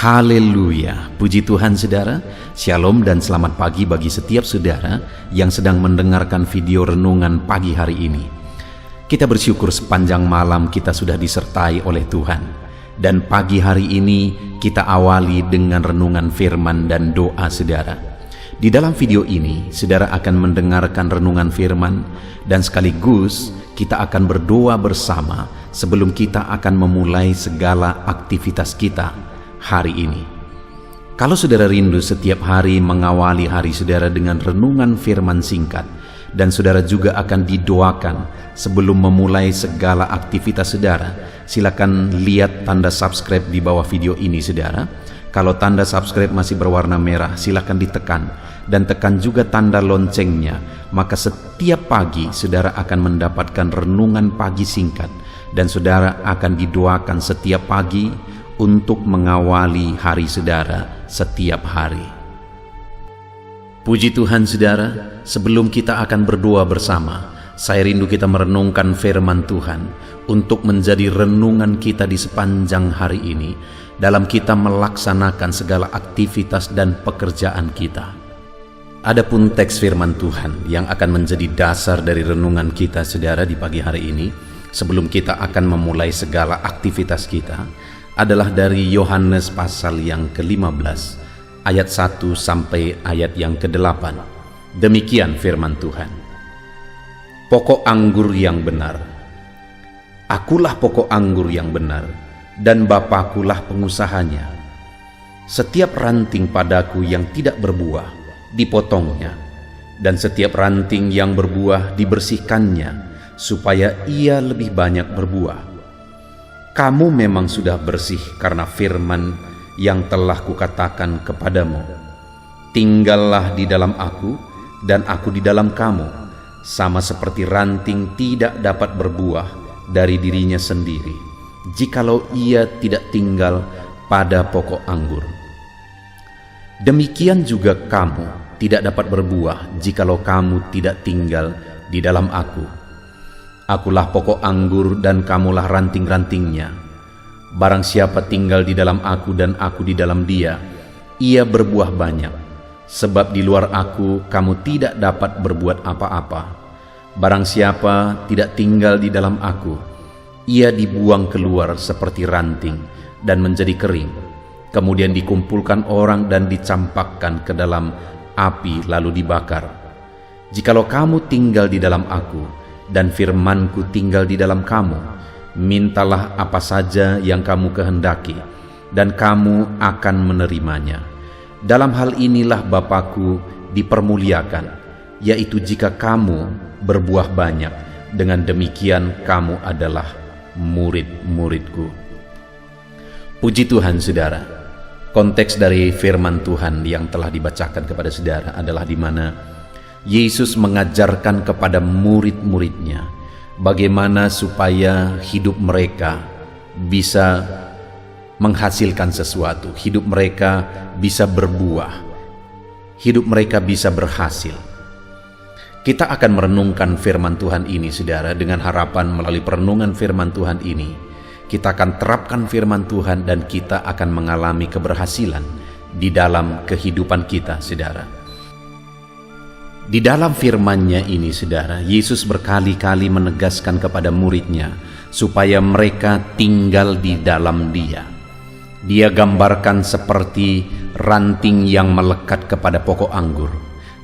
Haleluya, puji Tuhan saudara. Shalom dan selamat pagi bagi setiap saudara yang sedang mendengarkan video renungan pagi hari ini. Kita bersyukur sepanjang malam kita sudah disertai oleh Tuhan. Dan pagi hari ini kita awali dengan renungan firman dan doa saudara. Di dalam video ini, saudara akan mendengarkan renungan firman dan sekaligus kita akan berdoa bersama sebelum kita akan memulai segala aktivitas kita hari ini. Kalau saudara rindu setiap hari mengawali hari saudara dengan renungan firman singkat, dan saudara juga akan didoakan sebelum memulai segala aktivitas saudara, silakan lihat tanda subscribe di bawah video ini saudara. Kalau tanda subscribe masih berwarna merah, silakan ditekan dan tekan juga tanda loncengnya. Maka setiap pagi saudara akan mendapatkan renungan pagi singkat dan saudara akan didoakan setiap pagi untuk mengawali hari saudara setiap hari. Puji Tuhan saudara, sebelum kita akan berdoa bersama, saya rindu kita merenungkan firman Tuhan untuk menjadi renungan kita di sepanjang hari ini dalam kita melaksanakan segala aktivitas dan pekerjaan kita. Adapun teks firman Tuhan yang akan menjadi dasar dari renungan kita saudara di pagi hari ini, sebelum kita akan memulai segala aktivitas kita, adalah dari Yohanes pasal yang ke-15 ayat 1 sampai ayat yang ke-8. Demikian firman Tuhan. Pokok anggur yang benar. Akulah pokok anggur yang benar, dan Bapakulah pengusahanya. Setiap ranting padaku yang tidak berbuah, dipotongnya, dan setiap ranting yang berbuah dibersihkannya, supaya ia lebih banyak berbuah. Kamu memang sudah bersih karena firman yang telah kukatakan kepadamu. Tinggallah di dalam aku, dan aku di dalam kamu, sama seperti ranting tidak dapat berbuah dari dirinya sendiri, jikalau ia tidak tinggal pada pokok anggur. Demikian juga kamu tidak dapat berbuah jikalau kamu tidak tinggal di dalam aku. Akulah pokok anggur dan kamulah ranting-rantingnya. Barang siapa tinggal di dalam aku dan aku di dalam dia, ia berbuah banyak, sebab di luar aku kamu tidak dapat berbuat apa-apa. Barang siapa tidak tinggal di dalam aku, ia dibuang keluar seperti ranting dan menjadi kering, kemudian dikumpulkan orang dan dicampakkan ke dalam api lalu dibakar. Jikalau kamu tinggal di dalam aku, dan firmanku tinggal di dalam kamu, mintalah apa saja yang kamu kehendaki, dan kamu akan menerimanya. Dalam hal inilah Bapakku dipermuliakan, yaitu jika kamu berbuah banyak. Dengan demikian kamu adalah murid-muridku. Puji Tuhan saudara. Konteks dari firman Tuhan yang telah dibacakan kepada saudara adalah di mana Yesus mengajarkan kepada murid-muridnya bagaimana supaya hidup mereka bisa menghasilkan sesuatu, hidup mereka bisa berbuah, hidup mereka bisa berhasil. Kita akan merenungkan firman Tuhan ini saudara, dengan harapan melalui perenungan firman Tuhan ini kita akan terapkan firman Tuhan dan kita akan mengalami keberhasilan di dalam kehidupan kita saudara. Di dalam firman-Nya ini saudara, Yesus berkali-kali menegaskan kepada muridnya supaya mereka tinggal di dalam Dia. Dia gambarkan seperti ranting yang melekat kepada pokok anggur.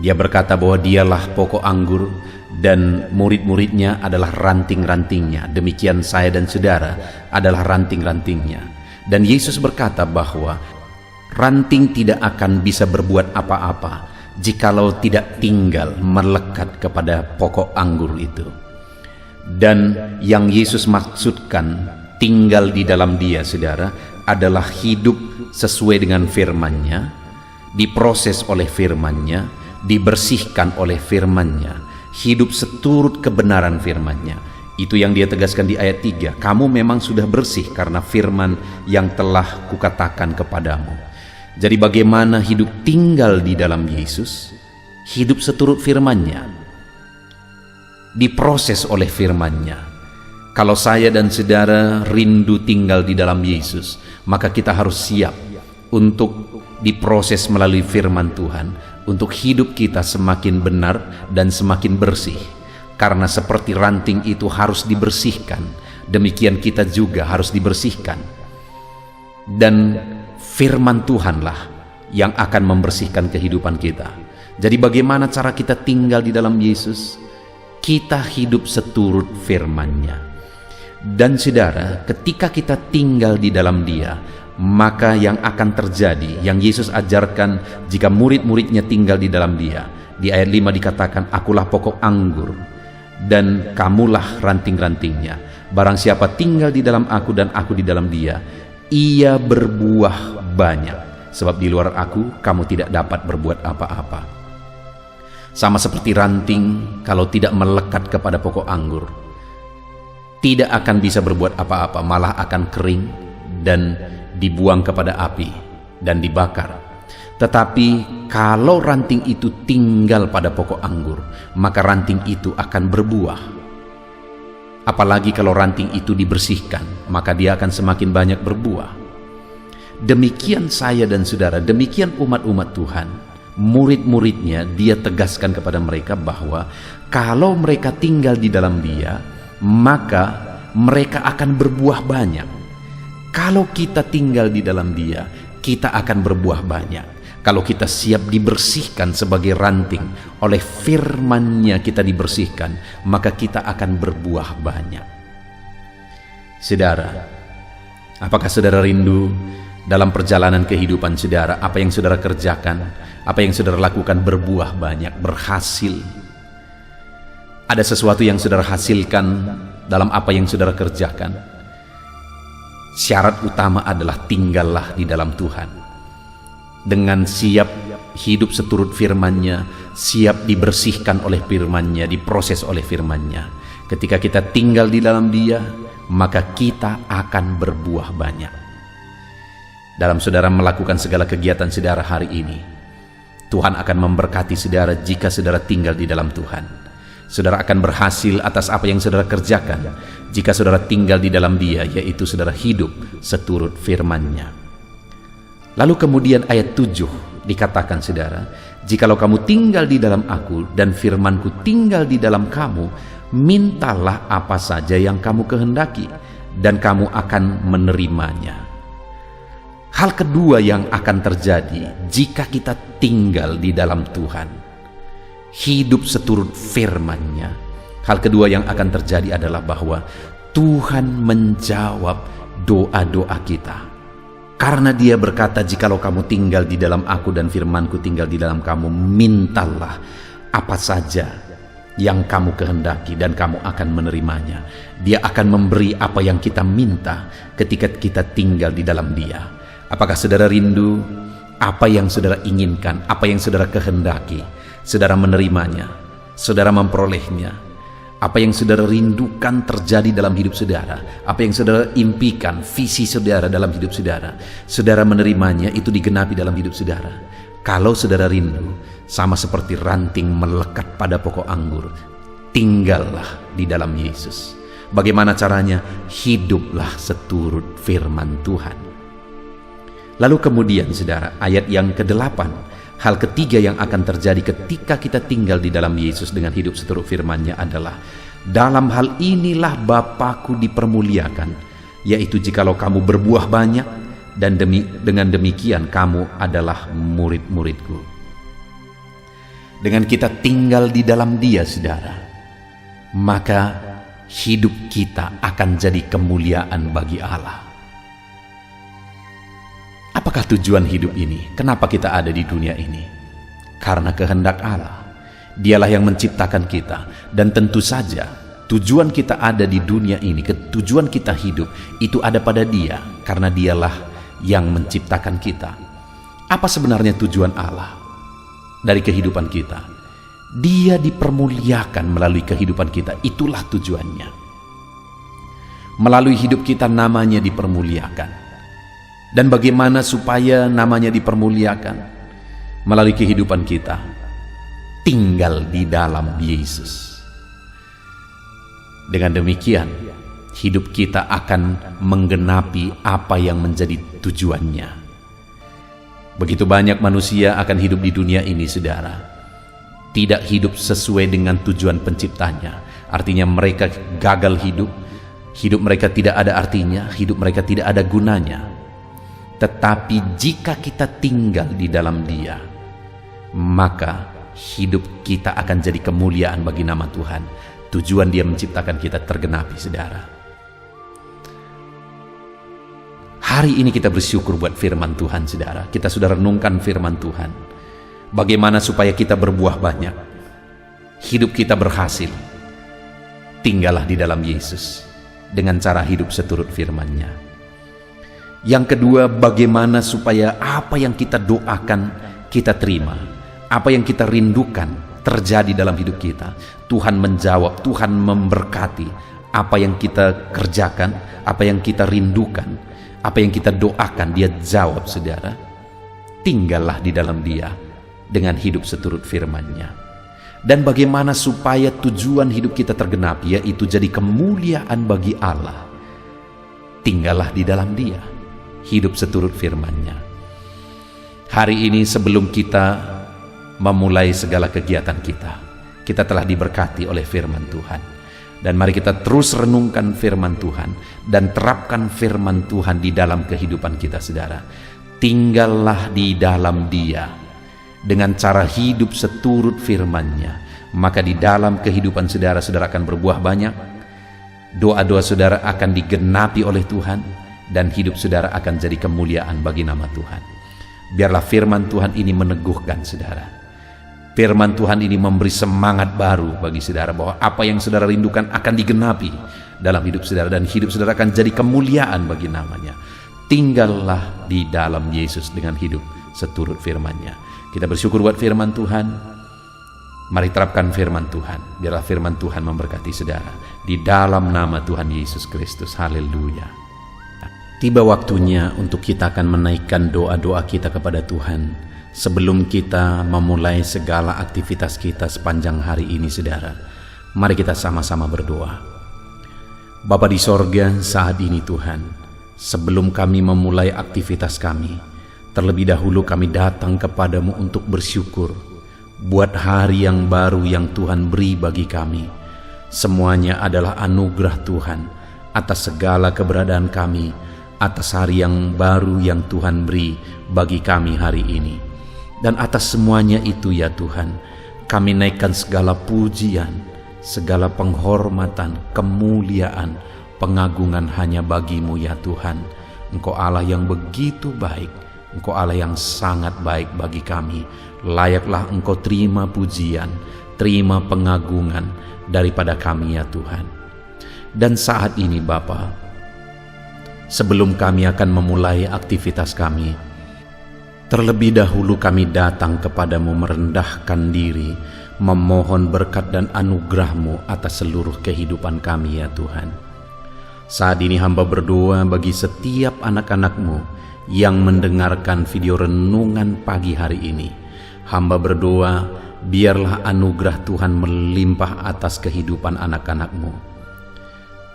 Dia berkata bahwa dialah pokok anggur dan murid-muridnya adalah ranting-rantingnya. Demikian saya dan saudara adalah ranting-rantingnya. Dan Yesus berkata bahwa ranting tidak akan bisa berbuat apa-apa jikalau tidak tinggal melekat kepada pokok anggur itu. Dan yang Yesus maksudkan tinggal di dalam Dia saudara adalah hidup sesuai dengan firman-Nya, diproses oleh firman-Nya, dibersihkan oleh firman-Nya, hidup seturut kebenaran firman-Nya. Itu yang dia tegaskan di ayat 3. Kamu memang sudah bersih karena firman yang telah kukatakan kepadamu. Jadi bagaimana hidup tinggal di dalam Yesus? Hidup seturut firman-Nya, diproses oleh firman-Nya. Kalau saya dan saudara rindu tinggal di dalam Yesus, maka kita harus siap untuk diproses melalui firman Tuhan, untuk hidup kita semakin benar dan semakin bersih. Karena seperti ranting itu harus dibersihkan, demikian kita juga harus dibersihkan. Dan firman Tuhanlah yang akan membersihkan kehidupan kita. Jadi bagaimana cara kita tinggal di dalam Yesus? Kita hidup seturut firman-Nya. Dan saudara, ketika kita tinggal di dalam Dia, maka yang akan terjadi, yang Yesus ajarkan jika murid-muridnya tinggal di dalam Dia. Di ayat 5 dikatakan, akulah pokok anggur dan kamulah ranting-rantingnya. Barang siapa tinggal di dalam aku dan aku di dalam dia, ia berbuah banyak. Sebab di luar aku, kamu tidak dapat berbuat apa-apa. Sama seperti ranting, kalau tidak melekat kepada pokok anggur, tidak akan bisa berbuat apa-apa, malah akan kering dan dibuang kepada api dan dibakar. Tetapi kalau ranting itu tinggal pada pokok anggur, maka ranting itu akan berbuah. Apalagi kalau ranting itu dibersihkan, maka dia akan semakin banyak berbuah. Demikian saya dan saudara, demikian umat-umat Tuhan, murid-muridnya, dia tegaskan kepada mereka bahwa kalau mereka tinggal di dalam Dia, maka mereka akan berbuah banyak. Kalau kita tinggal di dalam Dia, kita akan berbuah banyak. Kalau kita siap dibersihkan sebagai ranting, oleh firman-Nya kita dibersihkan, maka kita akan berbuah banyak. Saudara, apakah saudara rindu dalam perjalanan kehidupan saudara, apa yang saudara kerjakan, apa yang saudara lakukan berbuah banyak, berhasil? Ada sesuatu yang saudara hasilkan dalam apa yang saudara kerjakan? Syarat utama adalah tinggallah di dalam Tuhan. Dengan siap hidup seturut firman-Nya, siap dibersihkan oleh firman-Nya, diproses oleh firman-Nya. Ketika kita tinggal di dalam Dia, maka kita akan berbuah banyak. Dalam saudara melakukan segala kegiatan saudara hari ini, Tuhan akan memberkati saudara jika saudara tinggal di dalam Tuhan. Saudara akan berhasil atas apa yang saudara kerjakan jika saudara tinggal di dalam Dia, yaitu saudara hidup seturut firman-Nya. Lalu kemudian ayat 7 dikatakan saudara, jikalau kamu tinggal di dalam aku dan firman-Ku tinggal di dalam kamu, mintalah apa saja yang kamu kehendaki dan kamu akan menerimanya. Hal kedua yang akan terjadi jika kita tinggal di dalam Tuhan, hidup seturut firman-Nya, hal kedua yang akan terjadi adalah bahwa Tuhan menjawab doa-doa kita. Karena Dia berkata, jikalau kamu tinggal di dalam aku dan firman-Ku tinggal di dalam kamu, mintalah apa saja yang kamu kehendaki dan kamu akan menerimanya. Dia akan memberi apa yang kita minta ketika kita tinggal di dalam Dia. Apakah saudara rindu apa yang saudara inginkan, apa yang saudara kehendaki? Saudara menerimanya, saudara memperolehnya. Apa yang saudara rindukan terjadi dalam hidup saudara, apa yang saudara impikan, visi saudara dalam hidup saudara, saudara menerimanya, itu digenapi dalam hidup saudara. Kalau saudara rindu, sama seperti ranting melekat pada pokok anggur, tinggallah di dalam Yesus. Bagaimana caranya? Hiduplah seturut firman Tuhan. Lalu kemudian saudara, ayat yang ke-8, hal ketiga yang akan terjadi ketika kita tinggal di dalam Yesus dengan hidup seturut firman-Nya adalah, dalam hal inilah Bapa-Ku dipermuliakan, yaitu jikalau kamu berbuah banyak, dan dengan demikian kamu adalah murid-murid-Ku. Dengan kita tinggal di dalam Dia, saudara, maka hidup kita akan jadi kemuliaan bagi Allah. Apakah tujuan hidup ini? Kenapa kita ada di dunia ini? Karena kehendak Allah. Dialah yang menciptakan kita. Dan tentu saja tujuan kita ada di dunia ini, tujuan kita hidup itu ada pada Dia, karena Dialah yang menciptakan kita. Apa sebenarnya tujuan Allah dari kehidupan kita? Dia dipermuliakan melalui kehidupan kita. Itulah tujuannya. Melalui hidup kita namanya dipermuliakan. Dan bagaimana supaya namanya dipermuliakan? Melalui kehidupan kita tinggal di dalam Yesus. Dengan demikian hidup kita akan menggenapi apa yang menjadi tujuannya. Begitu banyak manusia akan hidup di dunia ini, saudara, tidak hidup sesuai dengan tujuan penciptanya. Artinya mereka gagal hidup, hidup mereka tidak ada artinya, hidup mereka tidak ada gunanya. Tetapi jika kita tinggal di dalam Dia, maka hidup kita akan jadi kemuliaan bagi nama Tuhan. Tujuan Dia menciptakan kita tergenapi, saudara. Hari ini kita bersyukur buat firman Tuhan, saudara. Kita sudah renungkan firman Tuhan. Bagaimana supaya kita berbuah banyak, hidup kita berhasil. Tinggallah di dalam Yesus dengan cara hidup seturut firman-Nya. Yang kedua, bagaimana supaya apa yang kita doakan kita terima, apa yang kita rindukan terjadi dalam hidup kita. Tuhan menjawab, Tuhan memberkati apa yang kita kerjakan, apa yang kita rindukan, apa yang kita doakan, Dia jawab, saudara. Tinggallah di dalam Dia dengan hidup seturut firman-Nya. Dan bagaimana supaya tujuan hidup kita tergenapi, yaitu jadi kemuliaan bagi Allah. Tinggallah di dalam Dia, hidup seturut firman-Nya. Hari ini sebelum kita memulai segala kegiatan kita telah diberkati oleh firman Tuhan. Dan mari kita terus renungkan firman Tuhan dan terapkan firman Tuhan di dalam kehidupan kita, saudara. Tinggallah di dalam Dia dengan cara hidup seturut firman-Nya, maka di dalam kehidupan saudara, saudara akan berbuah banyak. Doa-doa saudara akan digenapi oleh Tuhan, dan hidup saudara akan jadi kemuliaan bagi nama Tuhan. Biarlah firman Tuhan ini meneguhkan saudara. Firman Tuhan ini memberi semangat baru bagi saudara, bahwa apa yang saudara rindukan akan digenapi dalam hidup saudara, dan hidup saudara akan jadi kemuliaan bagi nama-Nya. Tinggallah di dalam Yesus dengan hidup seturut firman-Nya. Kita bersyukur buat firman Tuhan. Mari terapkan firman Tuhan. Biarlah firman Tuhan memberkati saudara. Di dalam nama Tuhan Yesus Kristus. Haleluya. Tiba waktunya untuk kita akan menaikkan doa-doa kita kepada Tuhan. Sebelum kita memulai segala aktivitas kita sepanjang hari ini, saudara, mari kita sama-sama berdoa. Bapa di sorga, saat ini Tuhan, sebelum kami memulai aktivitas kami, terlebih dahulu kami datang kepadamu untuk bersyukur buat hari yang baru yang Tuhan beri bagi kami. Semuanya adalah anugerah Tuhan atas segala keberadaan kami, atas hari yang baru yang Tuhan beri bagi kami hari ini. Dan atas semuanya itu ya Tuhan, kami naikkan segala pujian, segala penghormatan, kemuliaan, pengagungan hanya bagi-Mu ya Tuhan. Engkau Allah yang begitu baik, Engkau Allah yang sangat baik bagi kami. Layaklah Engkau terima pujian, terima pengagungan daripada kami ya Tuhan. Dan saat ini Bapa, sebelum kami akan memulai aktivitas kami, terlebih dahulu kami datang kepadamu merendahkan diri, memohon berkat dan anugerah-Mu atas seluruh kehidupan kami ya Tuhan. Saat ini hamba berdoa bagi setiap anak-anak-Mu yang mendengarkan video renungan pagi hari ini. Hamba berdoa, biarlah anugerah Tuhan melimpah atas kehidupan anak-anak-Mu.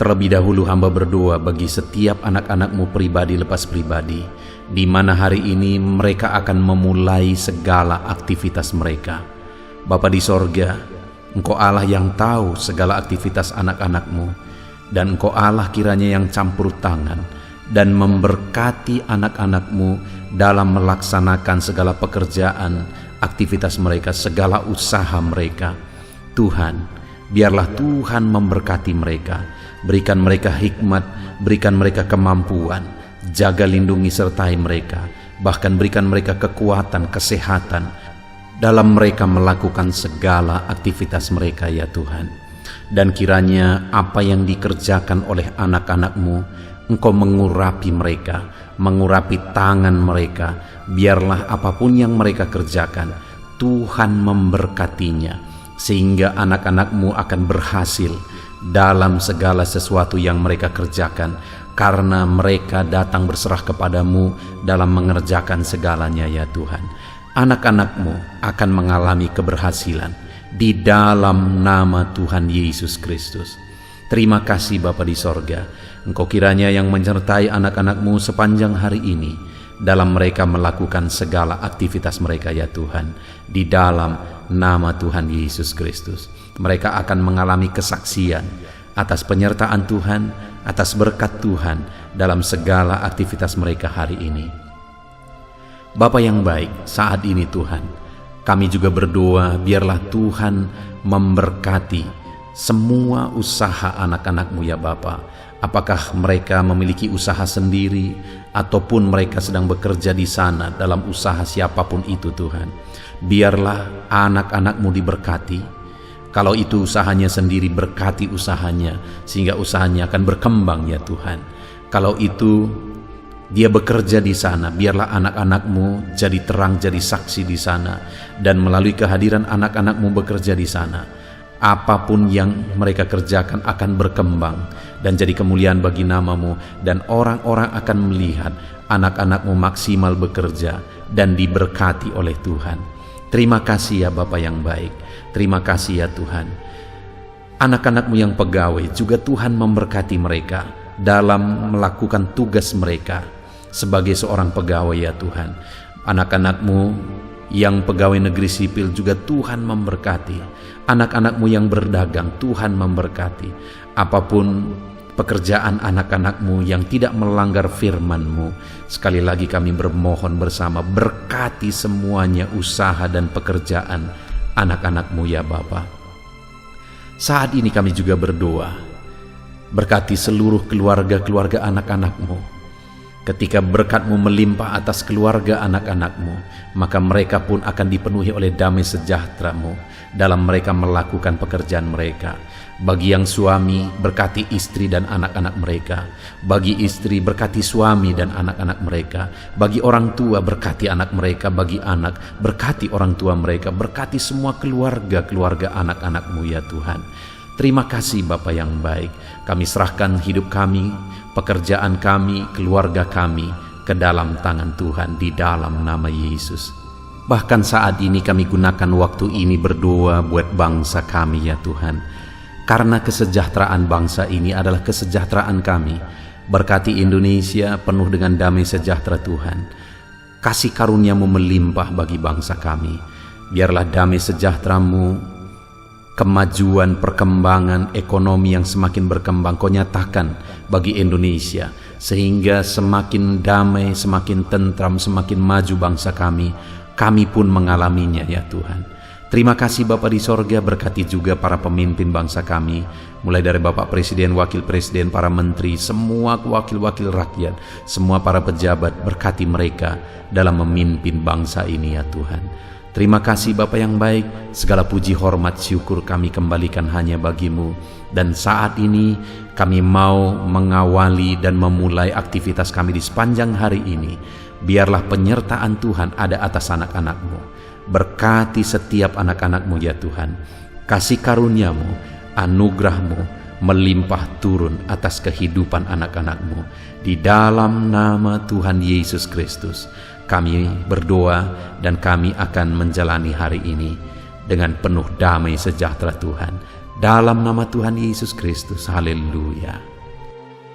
Terlebih dahulu hamba berdoa bagi setiap anak-anak-Mu pribadi lepas pribadi, di mana hari ini mereka akan memulai segala aktivitas mereka. Bapa di sorga, Engkau Allah yang tahu segala aktivitas anak-anak-Mu, dan Engkau Allah kiranya yang campur tangan dan memberkati anak-anak-Mu dalam melaksanakan segala pekerjaan, aktivitas mereka, segala usaha mereka. Tuhan, biarlah Tuhan memberkati mereka, berikan mereka hikmat, berikan mereka kemampuan, jaga lindungi sertai mereka, bahkan berikan mereka kekuatan, kesehatan dalam mereka melakukan segala aktivitas mereka ya Tuhan. Dan kiranya apa yang dikerjakan oleh anak-anak-Mu, Engkau mengurapi mereka, mengurapi tangan mereka. Biarlah apapun yang mereka kerjakan, Tuhan memberkatinya, sehingga anak-anak-Mu akan berhasil dalam segala sesuatu yang mereka kerjakan, karena mereka datang berserah kepadamu dalam mengerjakan segalanya ya Tuhan. Anak-anak-Mu akan mengalami keberhasilan di dalam nama Tuhan Yesus Kristus. Terima kasih Bapa di sorga, Engkau kiranya yang menyertai anak-anak-Mu sepanjang hari ini, dalam mereka melakukan segala aktivitas mereka ya Tuhan. Di dalam nama Tuhan Yesus Kristus, mereka akan mengalami kesaksian atas penyertaan Tuhan, atas berkat Tuhan dalam segala aktivitas mereka hari ini. Bapa yang baik, saat ini Tuhan, kami juga berdoa biarlah Tuhan memberkati semua usaha anak-anak-Mu ya Bapa. Apakah mereka memiliki usaha sendiri ataupun mereka sedang bekerja di sana dalam usaha siapapun itu Tuhan. Biarlah anak-anak-Mu diberkati. Kalau itu usahanya sendiri, berkati usahanya sehingga usahanya akan berkembang ya Tuhan. Kalau itu dia bekerja di sana, biarlah anak-anak-Mu jadi terang, jadi saksi di sana. Dan melalui kehadiran anak-anak-Mu bekerja di sana, apapun yang mereka kerjakan akan berkembang dan jadi kemuliaan bagi nama-Mu. Dan orang-orang akan melihat anak-anak-Mu maksimal bekerja dan diberkati oleh Tuhan. Terima kasih ya Bapa yang baik. Terima kasih ya Tuhan. Anak-anak-Mu yang pegawai juga Tuhan memberkati mereka dalam melakukan tugas mereka sebagai seorang pegawai ya Tuhan. Anak-anak-Mu yang pegawai negeri sipil juga Tuhan memberkati. Anak-anak-Mu yang berdagang Tuhan memberkati. Apapun pekerjaan anak-anak-Mu yang tidak melanggar firman-Mu, sekali lagi kami bermohon bersama, berkati semuanya usaha dan pekerjaan anak-anak-Mu ya Bapa. Saat ini kami juga berdoa, berkati seluruh keluarga-keluarga anak-anak-Mu. Ketika berkat-Mu melimpah atas keluarga anak-anak-Mu, maka mereka pun akan dipenuhi oleh damai sejahtera-Mu dalam mereka melakukan pekerjaan mereka. Bagi yang suami, berkati istri dan anak-anak mereka. Bagi istri, berkati suami dan anak-anak mereka. Bagi orang tua, berkati anak mereka. Bagi anak, berkati orang tua mereka. Berkati semua keluarga-keluarga anak-anak-Mu ya Tuhan. Terima kasih Bapa yang baik. Kami serahkan hidup kami, pekerjaan kami, keluarga kami ke dalam tangan Tuhan di dalam nama Yesus. Bahkan saat ini kami gunakan waktu ini berdoa buat bangsa kami ya Tuhan. Karena kesejahteraan bangsa ini adalah kesejahteraan kami. Berkati Indonesia penuh dengan damai sejahtera Tuhan. Kasih karunia-Mu melimpah bagi bangsa kami. Biarlah damai sejahtera-Mu, kemajuan, perkembangan ekonomi yang semakin berkembang Kau nyatakan bagi Indonesia, sehingga semakin damai, semakin tentram, semakin maju bangsa kami. Kami pun mengalaminya ya Tuhan. Terima kasih Bapa di sorga, berkati juga para pemimpin bangsa kami, mulai dari Bapak Presiden, Wakil Presiden, para menteri, semua wakil-wakil rakyat, semua para pejabat, berkati mereka dalam memimpin bangsa ini ya Tuhan. Terima kasih Bapa yang baik, segala puji, hormat, syukur kami kembalikan hanya bagi-Mu. Dan saat ini kami mau mengawali dan memulai aktivitas kami di sepanjang hari ini. Biarlah penyertaan Tuhan ada atas anak-anak-Mu. Berkati setiap anak-anak-Mu ya Tuhan. Kasih karunia-Mu, anugerah-Mu melimpah turun atas kehidupan anak-anak-Mu. Di dalam nama Tuhan Yesus Kristus kami berdoa dan kami akan menjalani hari ini dengan penuh damai sejahtera Tuhan. Dalam nama Tuhan Yesus Kristus, haleluya.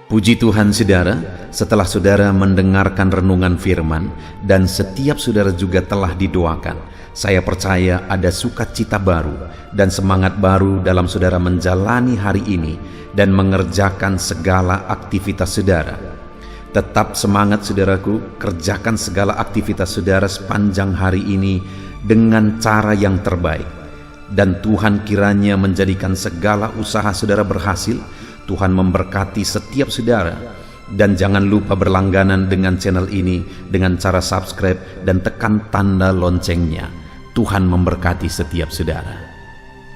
Puji Tuhan saudara, setelah saudara mendengarkan renungan firman dan setiap saudara juga telah didoakan, saya percaya ada sukacita baru dan semangat baru dalam saudara menjalani hari ini dan mengerjakan segala aktivitas saudara. Tetap semangat saudaraku, kerjakan segala aktivitas saudara sepanjang hari ini dengan cara yang terbaik. Dan Tuhan kiranya menjadikan segala usaha saudara berhasil. Tuhan memberkati setiap saudara. Dan jangan lupa berlangganan dengan channel ini dengan cara subscribe dan tekan tanda loncengnya. Tuhan memberkati setiap saudara.